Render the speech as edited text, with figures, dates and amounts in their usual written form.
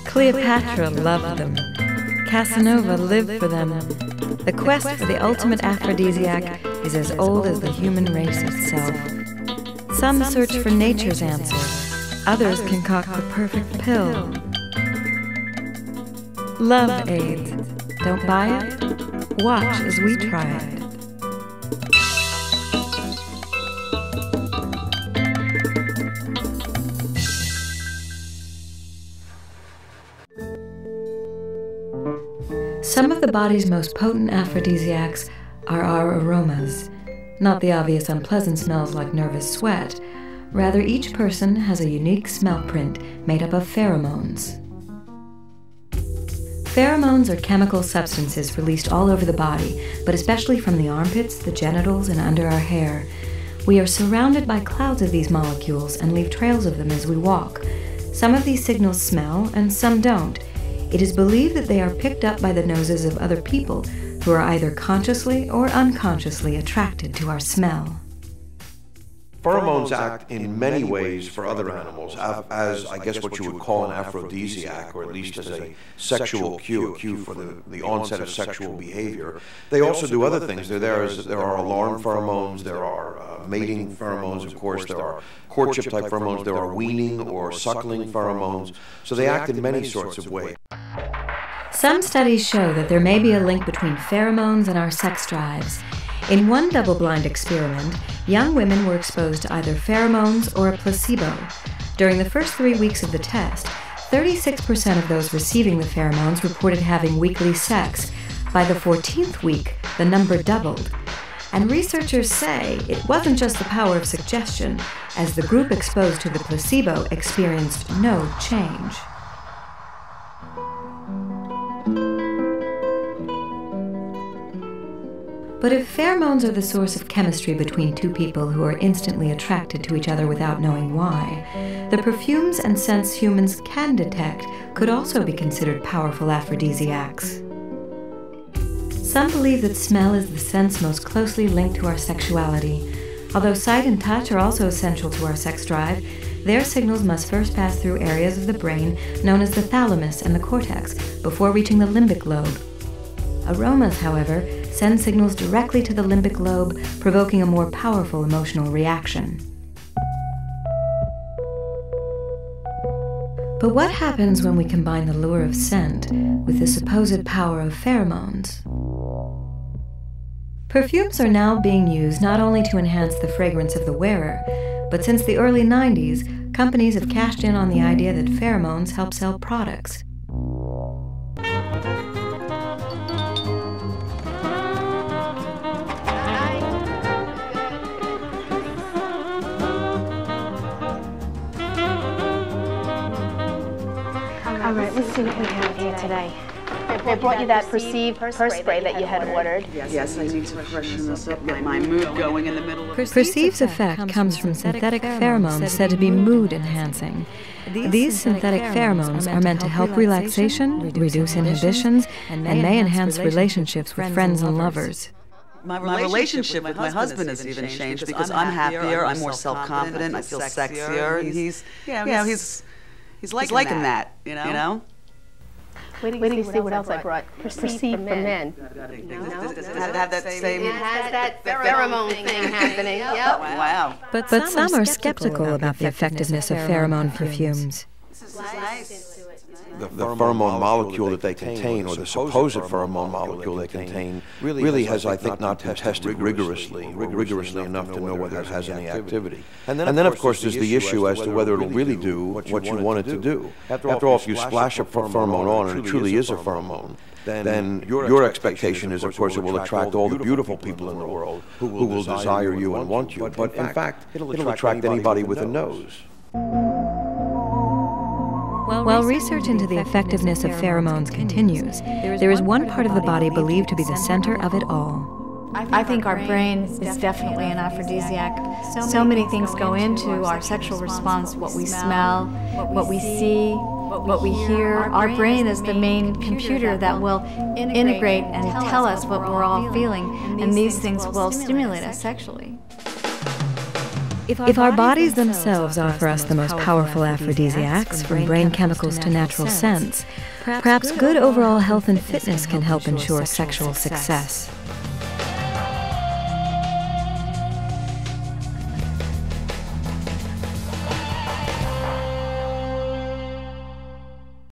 Cleopatra loved them. Casanova lived for them. The quest for the ultimate aphrodisiac is as old as the human race itself. Some search for nature's answer. Others concoct the perfect pill. Love AIDS. Don't buy it? Watch as we try it. Some of the body's most potent aphrodisiacs are our aromas, not the obvious unpleasant smells like nervous sweat. Rather, each person has a unique smell print made up of pheromones. Pheromones are chemical substances released all over the body, but especially from the armpits, the genitals, and under our hair. We are surrounded by clouds of these molecules and leave trails of them as we walk. Some of these signals smell, and some don't. It is believed that they are picked up by the noses of other people who are either consciously or unconsciously attracted to our smell. Pheromones act in many ways for other animals as, I guess, what you would call an aphrodisiac, or at least as a sexual cue, for the onset of sexual behavior. They also do other things. There are alarm pheromones, there are mating pheromones, of course, there are courtship-type pheromones, there are weaning or suckling pheromones. So they act in many sorts of ways. Some studies show that there may be a link between pheromones and our sex drives. In one double-blind experiment, young women were exposed to either pheromones or a placebo. During the first 3 weeks of the test, 36% of those receiving the pheromones reported having weekly sex. By the 14th week, the number doubled. And researchers say it wasn't just the power of suggestion, as the group exposed to the placebo experienced no change. But if pheromones are the source of chemistry between two people who are instantly attracted to each other without knowing why, the perfumes and scents humans can detect could also be considered powerful aphrodisiacs. Some believe that smell is the sense most closely linked to our sexuality. Although sight and touch are also essential to our sex drive, their signals must first pass through areas of the brain known as the thalamus and the cortex before reaching the limbic lobe. Aromas, however, send signals directly to the limbic lobe, provoking a more powerful emotional reaction. But what happens when we combine the lure of scent with the supposed power of pheromones? Perfumes are now being used not only to enhance the fragrance of the wearer, but since the early 90s, companies have cashed in on the idea that pheromones help sell products. All right, let's see what we have here today. I brought you that perceived spray that you had ordered. Yes, I need to freshen this up, get my mood going in the middle of... Perceived's effect comes from synthetic pheromones said to be mood-enhancing. These synthetic pheromones are meant to help relaxation, reduce inhibitions, and may enhance relationships with friends and lovers. My relationship with my husband has even changed because I'm happier, I'm more self-confident, I feel sexier, and he's liking that, you know? Wait till you see what else I brought. Perceived for men. Does it have that same... It has that pheromone thing happening. Yep. Wow. But some are skeptical about the effectiveness of pheromone perfumes. This is nice. The pheromone molecule that they contain, or the supposed pheromone molecule they contain, really has, I think, not been tested rigorously enough to know whether it has any activity. And then, of course, there's the issue as to whether it'll really do what you want it to do. After all, if you splash a pheromone on, and it truly is a pheromone, then your expectation is, of course, it will attract all the beautiful people in the world who will desire you and want you. But in fact, it'll attract anybody with a nose. While research into the effectiveness of pheromones continues, there is one part of the body believed to be the center of it all. I think our brain is definitely an aphrodisiac. So many things go into our sexual response, what we smell, what we see, what we hear. Our brain is the main computer that will integrate and tell us what we're all feeling, and these things will stimulate us sexually. If our bodies themselves offer us the most powerful aphrodisiacs, from brain chemicals to natural scents, perhaps good overall health and fitness can help ensure sexual success.